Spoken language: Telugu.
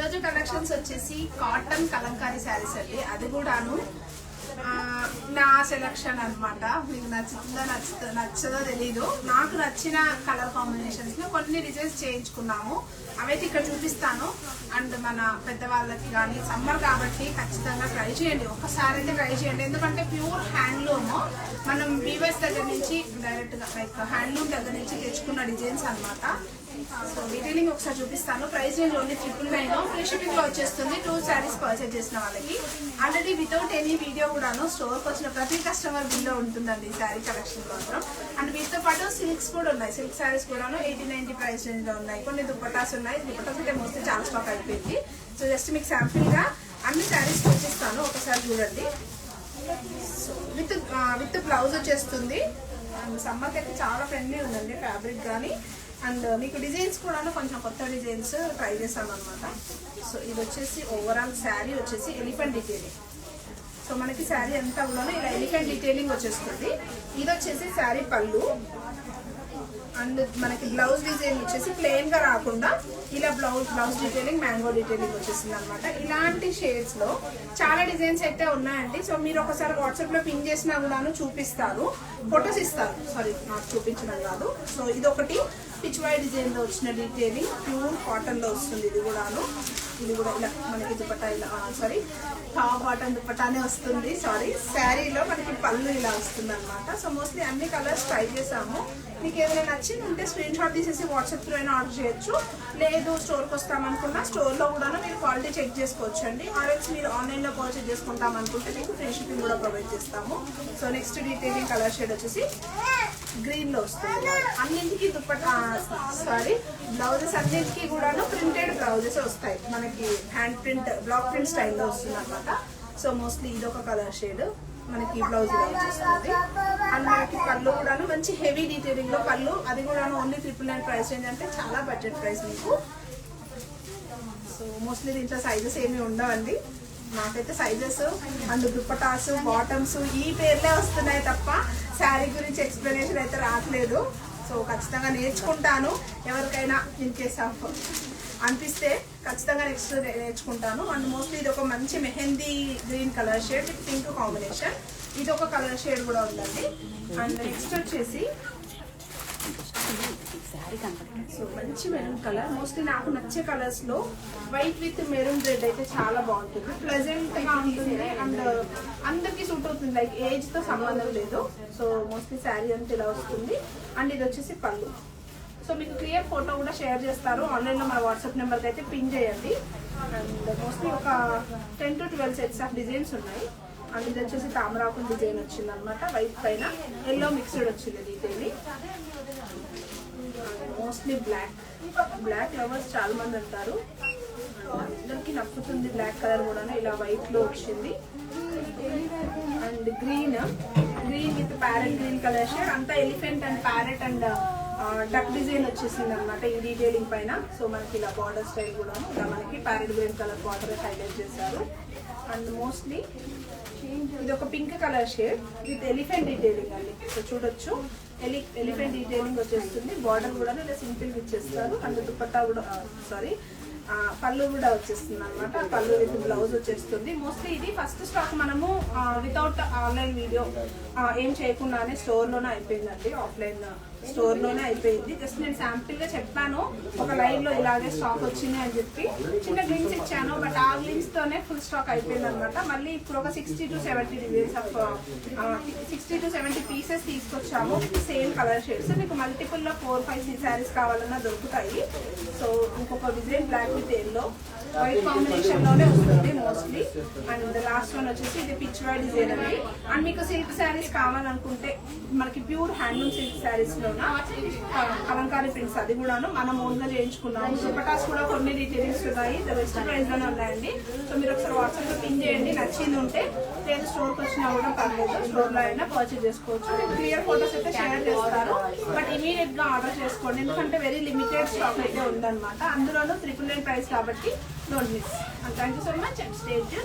ఈరోజు కలెక్షన్స్ వచ్చేసి కాటన్ కలంకారీ శారీస్ అండి. అది కూడాను నా సెలక్షన్ అనమాట. మీకు నచ్చదో తెలీదు. నాకు నచ్చిన కలర్ కాంబినేషన్స్ లో కొన్ని డిజైన్స్ చేయించుకున్నాము. అవైతే ఇక్కడ చూపిస్తాను. అండ్ మన పెద్దవాళ్ళకి కానీ సమ్మర్ కాబట్టి ఖచ్చితంగా ట్రై చేయండి. ఒక్కసారి అయితే ట్రై చేయండి. ఎందుకంటే ప్యూర్ హ్యాండ్లూమ్, మనం వీవర్స్ దగ్గర నుంచి డైరెక్ట్ గా లైక్ హ్యాండ్లూమ్ దగ్గర నుంచి తెచ్చుకున్న డిజైన్స్ అనమాట. సో డీటెయిలింగ్ ఒకసారి చూపిస్తాను. Price range only 999. Free shipping లో వచ్చేస్తుంది 2 శారీస్ పర్చేజ్ చేసిన వాళ్ళకి. ఆల్రెడీ వితౌట్ ఎనీ వీడియో కూడాను స్టోర్కి వచ్చిన ప్రతి కస్టమర్ బిల్లో ఉంటుందండి ఈ శారీ కలెక్షన్ మాత్రం. అండ్ వీటితో పాటు సిల్క్స్ కూడా ఉన్నాయి. సిల్క్ శారీస్ కూడాను 80-90 ప్రైస్ రేంజ్ లో ఉన్నాయి. కొన్ని దుప్పటాస్ ఉన్నాయి. దుప్పటాస్ అయితే మోస్ట్లీ చాలా స్టాక్ అయిపోయింది. సో జస్ట్ మీకు శాంపిల్ గా అన్ని శారీస్ చూపిస్తాను, ఒకసారి చూడండి. సో విత్ బ్లౌజ్ వచ్చేస్తుంది. అండ్ సమ్మర్కి అయితే చాలా ఫ్రెండ్లీ ఉందండి ఫ్యాబ్రిక్ కానీ. అండ్ మీకు డిజైన్స్ కూడా కొంచెం కొత్త డిజైన్స్ ట్రై చేస్తాం అనమాట. సో ఇది వచ్చేసి ఓవరాల్ శారీ వచ్చేసి ఎలిఫెంట్ డీటెయిలింగ్. సో మనకి శారీ అంతా కూడా ఇలా ఎలిఫెంట్ డీటెయిలింగ్ వచ్చేస్తుంది. ఇది వచ్చేసి శారీ పళ్ళు. అండ్ మనకి బ్లౌజ్ డిజైన్ వచ్చేసి ప్లెయిన్ గా రాకుండా ఇలా బ్లౌజ్ డీటెయిలింగ్, మ్యాంగో డీటెయిలింగ్ వచ్చేసింది అనమాట. ఇలాంటి షేడ్స్ లో చాలా డిజైన్స్ అయితే ఉన్నాయండి. సో మీరు ఒకసారి వాట్సాప్ లో పిన్ చేసినా కూడాను చూపిస్తారు, ఫొటోస్ ఇస్తారు. సారీ, నాకు చూపించడం కాదు. సో ఇది ఒకటి పిచ్ వై డిజైన్ లో వచ్చిన డీటెయిలింగ్, ప్యూర్ కాటన్ లో వస్తుంది. ఇది కూడా ఇలా మనకి దుపట్టా ఇలా సారీ టాప్ బాటమ్ దుపట్టానే వస్తుంది. సారీ, శారీలో మనకి పళ్ళు ఇలా వస్తుంది అనమాట. సో మోస్ట్లీ అన్ని కలర్స్ ట్రై చేసాము. మీకు ఏదైనా నచ్చింది ఉంటే స్క్రీన్ షాట్ తీసేసి వాట్సాప్ లో అయినా ఆర్డర్ చేయొచ్చు. లేదు స్టోర్కి వస్తామనుకున్నా స్టోర్ లో కూడా మీరు క్వాలిటీ చెక్ చేసుకోవచ్చు అండి. ఆర్ఎల్స్ మీరు ఆన్లైన్ లో పర్చేజ్ చేసుకుంటాం అనుకుంటే మీకు ఫ్రీ షిప్పింగ్ కూడా ప్రొవైడ్ చేస్తాము. So next detailing colour shade వచ్చేసి గ్రీన్ లో వస్తుంది. అన్నింటికి దుప్పట్టా సారీ బ్లౌజెస్ అన్నింటికి కూడా ప్రింటెడ్ బ్లౌజెస్ వస్తాయి. మనకి హ్యాండ్ ప్రింట్, బ్లాక్ ప్రింట్ స్టైల్లో వస్తుంది అనమాట. సో మోస్ట్లీ ఇదొక కలర్ షేడ్ మనకి బ్లౌజ్ ఇలా వచ్చేస్తుంది. అండ్ మనకి పళ్ళు కూడాను మంచి హెవీ డీటెయిలింగ్ లో పళ్ళు. అది కూడాను ఓన్లీ 999 ప్రైస్ రేంజ్, అంటే చాలా బడ్జెట్ ప్రైస్ మీకు. సో మోస్ట్లీ దీంట్లో సైజెస్ ఏమి ఉండవండి. నాకైతే సైజెస్ అండ్ దుప్పటాస్, బాటమ్స్ ఈ పేర్లే వస్తున్నాయి తప్ప శారీ గురించి ఎక్స్ప్లెనేషన్ అయితే రావట్లేదు. సో ఖచ్చితంగా నేర్చుకుంటాను. ఎవరికైనా ఇన్ కేస్ ఆఫ్ అనిపిస్తే ఖచ్చితంగా నెక్స్ట్ నేర్చుకుంటాను. అండ్ మోస్ట్లీ ఇది ఒక మంచి mehndi green colour shade with pink combination. ఇది ఒక కలర్ షేడ్ కూడా ఉందండి. అండ్ నెక్స్ట్ వచ్చేసి సో మంచి మెరూన్ కలర్. మోస్ట్లీ నాకు నచ్చే కలర్స్ లో వైట్ విత్ మెరూన్ రెడ్ అయితే చాలా బాగుంటుంది, ప్లెజెంట్ గా ఉంటుంది. అండ్ అందరికి సూట్ అవుతుంది, లైక్ ఏజ్ తో సంబంధం లేదు. సో మోస్ట్లీ శారీ అంతా ఇలా వస్తుంది. అండ్ ఇది వచ్చేసి పళ్ళు. సో మీకు క్లియర్ ఫోటో కూడా షేర్ చేస్తారు. ఆన్లైన్లో మన వాట్సాప్ నెంబర్కి అయితే పిన్ చేయండి. అండ్ మోస్ట్లీ ఒక 10 to 12 సెట్స్ ఆఫ్ డిజైన్స్ ఉన్నాయి. అండ్ ఇది వచ్చేసి తామరాకు డిజైన్ వచ్చింది అనమాట. వైట్ పైన ఎల్లో మిక్స్డ్ వచ్చింది డీటెయిలింగ్. మోస్ట్లీ బ్లాక్ లవర్స్ చాలా మంది అంటారు. అందరికి నప్పుతుంది బ్లాక్ కలర్ కూడా. ఇలా వైట్ లో వచ్చింది. And green with parrot green colour shade. అంతా elephant and parrot and duck design వచ్చేసింది అనమాట ఈ డీటెయిలింగ్ పైన. సో మనకి ఇలా బార్డర్ స్టైల్ కూడా ఇలా మనకి parrot green colour border highlight చేశారు. అండ్ మోస్ట్లీ ఇది ఒక pink colour shade with elephant detailing అండి. సో చూడొచ్చు ఎలిఫెంట్ డీటెయిలింగ్ వచ్చేస్తుంది. బార్డర్ కూడా ఇలా సింపుల్ ఇచ్చేస్తారు. అండ్ దుపట్టా కూడా సారీ పళ్ళు కూడా వచ్చేస్తుంది అనమాట. పళ్ళు విత్ బ్లౌజ్ వచ్చేస్తుంది. మోస్ట్లీ ఇది ఫస్ట్ స్టాక్ మనము వితౌట్ ఆన్లైన్ వీడియో ఏం చేయకుండానే స్టోర్ లోనే అయిపోయిందండి. ఆఫ్లైన్ స్టోర్ లోనే అయిపోయింది. జస్ట్ నేను శాంపిల్ గా చెప్పాను, ఒక లైవ్ లో ఇలాగే స్టాక్ వచ్చింది అని చెప్పి చిన్న గ్లిమ్స్ ఇచ్చాను. బట్ ఆ గ్లిమ్స్ తోనే ఫుల్ స్టాక్ అయిపోయింది అనమాట. మళ్ళీ ఇప్పుడు ఒక 60 to 70 designs of 60 to 70 pieces తీసుకొచ్చాము. Same colour shades. మీకు మల్టిపుల్ లో 4-5 శారీస్ కావాలన్నా దొరుకుతాయి. సో ఇంకొక design black with yellow white combination లోనే వస్తుంది మోస్ట్లీ. అండ్ లాస్ట్ వన్ వచ్చేసి ఇది పిచ్ వై డిజైన్ అండి. అండ్ మీకు సిల్క్ శారీస్ కావాలనుకుంటే మనకి ప్యూర్ హ్యాండ్లూమ్ సిల్క్ శారీస్ లో కలంకారీ ప్రింట్స్ అది కూడాను మనం ఓన్ గా చేయించుకున్నాము. దుపటాస్ కూడా కొన్ని డీటెయిలింగ్స్ ఉన్నాయి. బెస్ట్ ప్రైస్ లోనే ఉన్నాయండి. సో మీరు ఒకసారి వాట్సాప్ లో పిన్ చేయండి. నచ్చింది ఉంటే లేదు స్టోర్కి వచ్చినా కూడా పర్లేదు, స్టోర్ లో అయినా పర్చేజ్ చేసుకోవచ్చు. క్లియర్ ఫోటోస్ అయితే షేర్ చేస్తారు. బట్ ఇమీడియట్ గా ఆర్డర్ చేసుకోండి, ఎందుకంటే వెరీ లిమిటెడ్ స్టాక్ అయితే ఉందన్నమాట. అందులోనూ 999 ప్రైస్ కాబట్టి don't miss. Thank you so much and stay tuned.